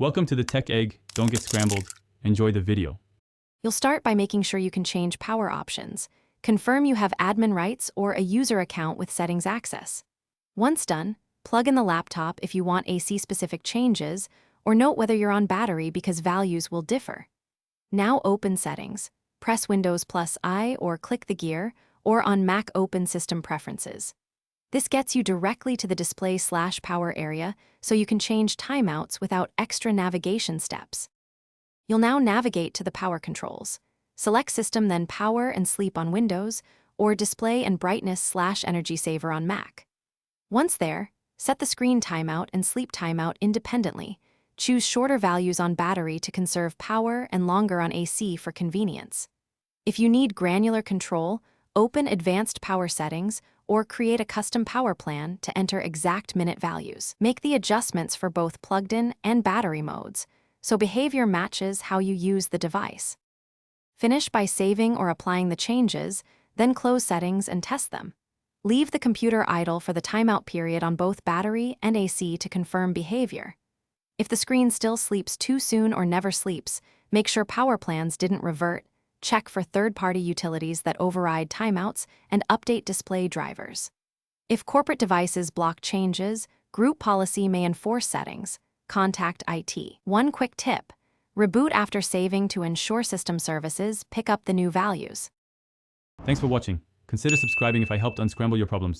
Welcome to the Tech Egg. Don't get scrambled. Enjoy the video. You'll start by making sure you can change power options. Confirm you have admin rights or a user account with settings access. Once done, plug in the laptop if you want AC-specific changes, or note whether you're on battery because values will differ. Now open Settings. Press Windows +I or click the gear, or on Mac open System Preferences. This gets you directly to the display/power area, so you can change timeouts without extra navigation steps. You'll now navigate to the power controls. Select System, then Power and Sleep on Windows, or Display and Brightness/Energy Saver on Mac. Once there, set the screen timeout and sleep timeout independently. Choose shorter values on battery to conserve power and longer on AC for convenience. If you need granular control, open Advanced Power Settings or create a custom power plan to enter exact minute values. Make the adjustments for both plugged-in and battery modes, so behavior matches how you use the device. Finish by saving or applying the changes, then close settings and test them. Leave the computer idle for the timeout period on both battery and AC to confirm behavior. If the screen still sleeps too soon or never sleeps, make sure power plans didn't revert. Check for third-party utilities that override timeouts and update display drivers. If corporate devices block changes, group policy may enforce settings. Contact IT. One quick tip: reboot after saving to ensure system services pick up the new values. Thanks for watching. Consider subscribing if I helped unscramble your problems.